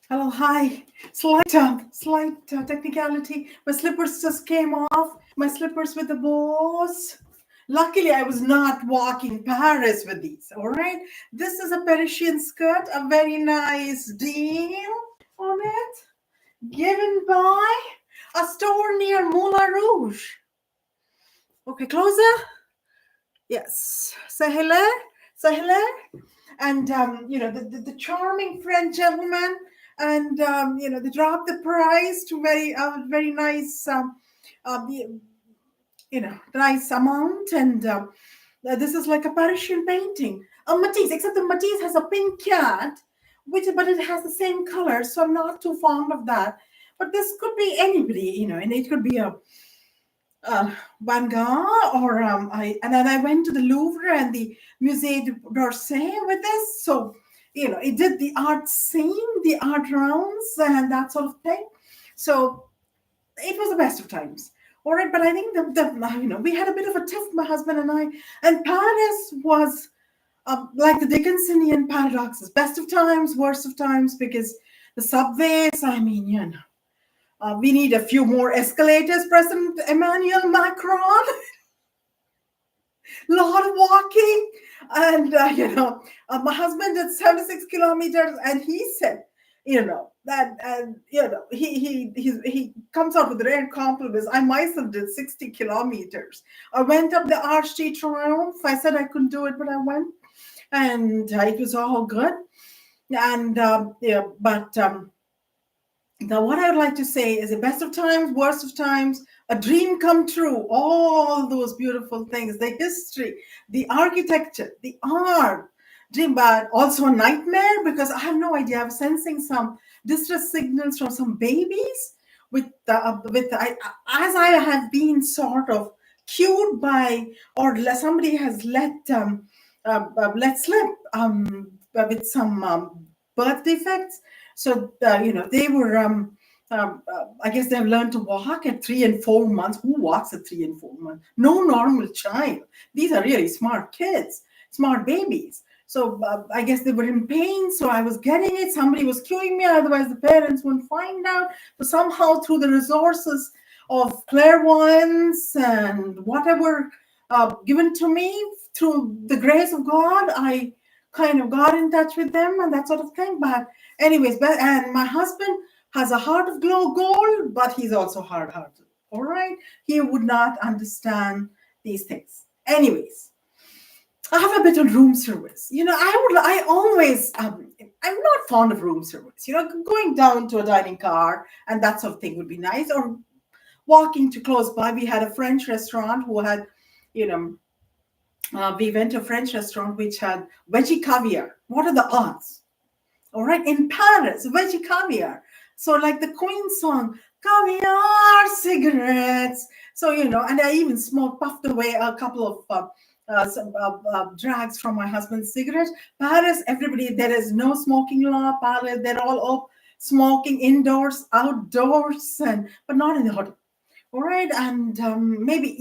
Hello, hi. Slight technicality. My slippers just came off. My slippers with the bows. Luckily, I was not walking Paris with these. All right. This is a Parisian skirt, a very nice deal on it, given by a store near Moulin Rouge. Okay, closer. Yes. Say hello. Say hello. And the charming French gentleman, and they dropped the price to very nice, the- nice amount, and this is like a Parisian painting, a Matisse, except the Matisse has a pink cat, which but it has the same color, so I'm not too fond of that. But this could be anybody, and it could be a Van Gogh, or and then I went to the Louvre and the Musée d'Orsay with this. So, it did the art scene, the art rounds, and that sort of thing. So it was the best of times. All right, but I think we had a bit of a tiff, my husband and I, and Paris was like the Dickensian paradoxes: best of times, worst of times, because the subways. I mean, we need a few more escalators, President Emmanuel Macron. A lot of walking. And, my husband did 76 kilometers, and he said, that, and, he comes out with rare compliments. I myself did 60 kilometers. I went up the Arch de Triomphe. I said I couldn't do it, but I went, and it was all good. And, but, now, what I would like to say is the best of times, worst of times, a dream come true, all those beautiful things, the history, the architecture, the art, dream, but also a nightmare because I have no idea. I'm sensing some distress signals from some babies as I have been sort of cued by, or somebody has let slip with some birth defects. So, they were, I guess they've learned to walk at 3 and 4 months. Who walks at 3 and 4 months? No normal child. These are really smart kids, smart babies. So, I guess they were in pain. So I was getting it. Somebody was queuing me. Otherwise, the parents wouldn't find out. So somehow, through the resources of clairvoyance and whatever given to me through the grace of God, I kind of got in touch with them and that sort of thing. But anyways, and my husband has a heart of gold, but he's also hard-hearted. All right, he would not understand these things. Anyways, I have a bit on room service. I always, I'm not fond of room service. Going down to a dining car and that sort of thing would be nice, or walking to close by. We had a French restaurant who had, you know, we went to a French restaurant which had veggie caviar. What are the odds? All right, in Paris, veggie caviar. So, like the Queen song, caviar cigarettes. So, and I even puffed away a couple of drags from my husband's cigarettes. Paris, everybody, there is no smoking law. Paris, they're all up smoking indoors, outdoors, but not in the hotel. All right, and maybe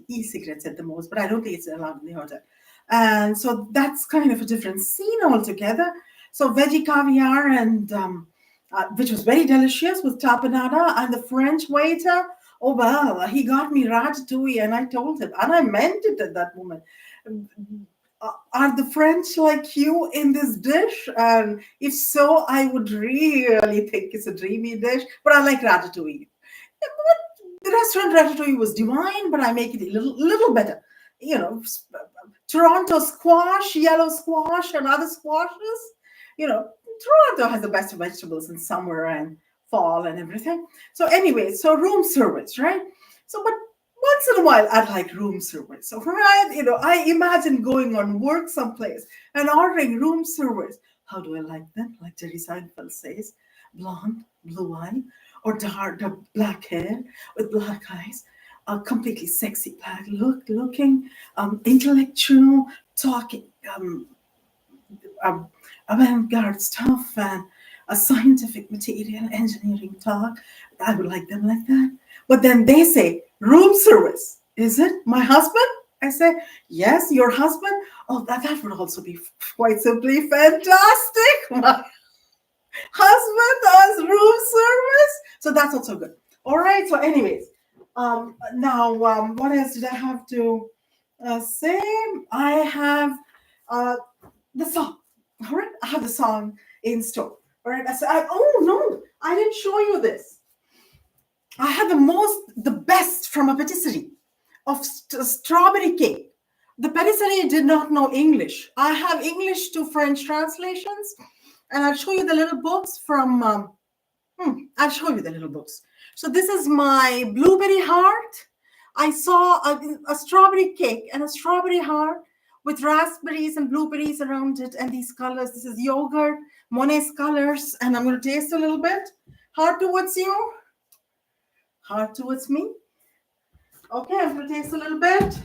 e-cigarettes at the most, but I don't think it's allowed in the hotel. And so that's kind of a different scene altogether. So veggie caviar, and which was very delicious with tapenada, and the French waiter. Oh well, he got me ratatouille, and I told him, and I meant it at that moment. Are the French like you in this dish? And if so, I would really think it's a dreamy dish. But I like ratatouille. The restaurant ratatouille was divine, but I make it a little better. Toronto squash, yellow squash, and other squashes. Toronto has the best vegetables in summer and fall and everything. So anyway, so room service, right? So, but once in a while, I'd like room service. So, right, I imagine going on work someplace and ordering room service. How do I like them? Like Jerry Seinfeld says, blonde, blue eye, or dark black hair with black eyes, completely sexy black looking, intellectual, talking, avant-garde stuff, and a scientific material, engineering talk. I would like them like that. But then they say, room service. Is it my husband? I say, yes, your husband. Oh, that would also be quite simply fantastic. Husband does room service, so that's also good. All right. So, anyways, now what else did I have to say? I have uh, the song. All right, I have the song in store. All right. Oh no, I didn't show you this. I had the best from a patisserie of strawberry cake. The patisserie did not know English. I have English to French translations, and I'll show you the little books from. I'll show you the little books. So this is my blueberry heart. I saw a strawberry cake and a strawberry heart with raspberries and blueberries around it, and these colors. This is yogurt, Monet's colors, and I'm going to taste a little bit. Heart towards you, heart towards me. Okay, I'm going to taste a little bit.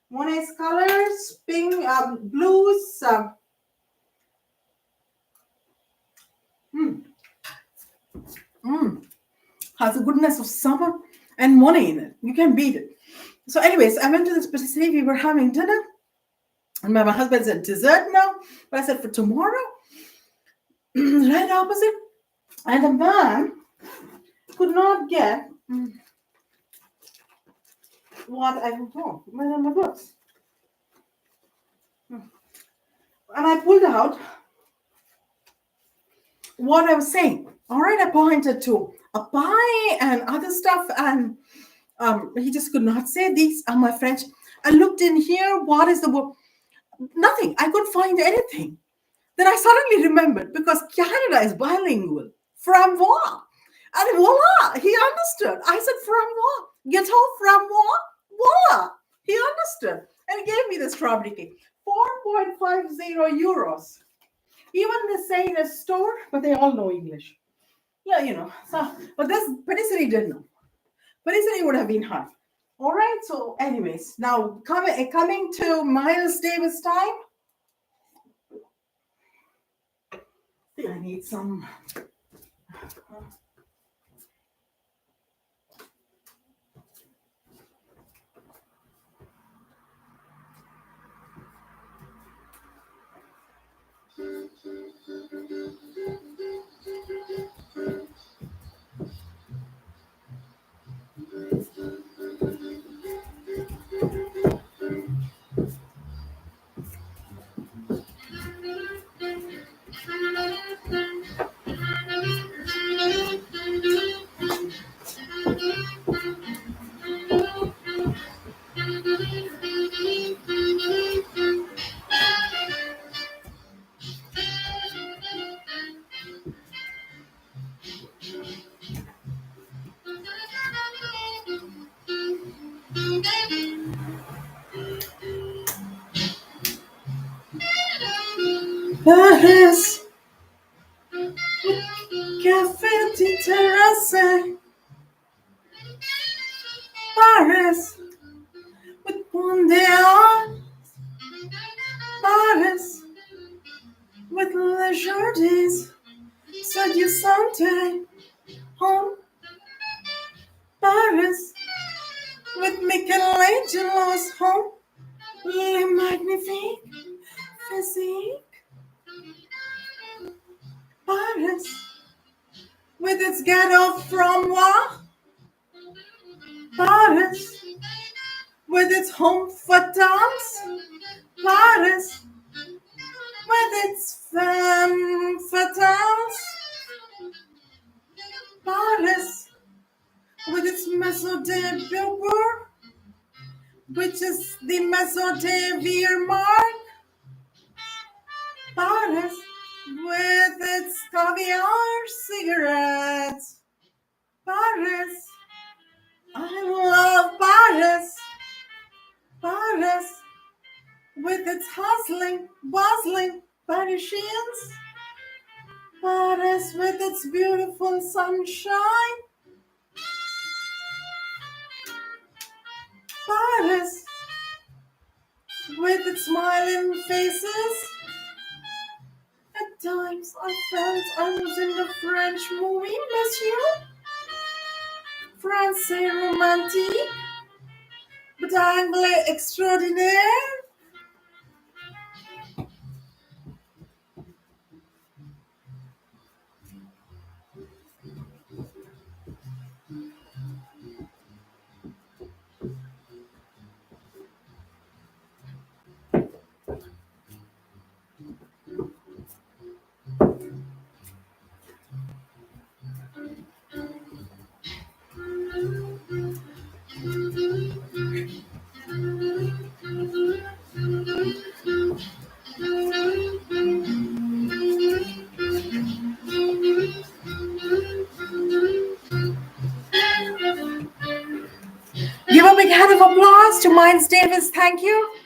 Monet's colors, pink, blues. Mm, has the goodness of summer and Monet in it. You can't beat it. So, anyways, I went to this patisserie. We were having dinner, and my husband said dessert now, but I said for tomorrow, right opposite. And the man could not get what I want. Where are my books? And I pulled out what I was saying. All right, I pointed to a pie and other stuff, and he just could not say these are my French. I looked in here. What is the word? Nothing. I couldn't find anything. Then I suddenly remembered because Canada is bilingual. Frambois. And voila, he understood. I said frambois. Gâteau frambois. Voila. He understood. And he gave me the strawberry cake. 4.50 euros. Even they say in a store, but they all know English. Yeah, you know. So, but this patisserie didn't know. Patisserie would have been hard. All right. So, anyways, now coming to Miles Davis time. I think I need some. Paris, Café de Terrasse, Paris, with one day on, Paris, with leisure days, said you Sunday, home, Paris, with Michelangelo's home, Le Magnifique, Physique, Paris, with its ghetto from moi, Paris, with its home fatales, Paris, with its femme fatales, Paris, with its Maison de Beaubourg, which is the Maison de Wehrmacht, Paris, with its caviar cigarettes, Paris, I love Paris, Paris, with its hustling, bustling Parisians, Paris, with its beautiful sunshine, Paris, with its smiling faces. At times I felt I was in the French movie, Monsieur. Francais romantique, but anglais extraordinaire. hand of applause to Miles Davis. Thank you.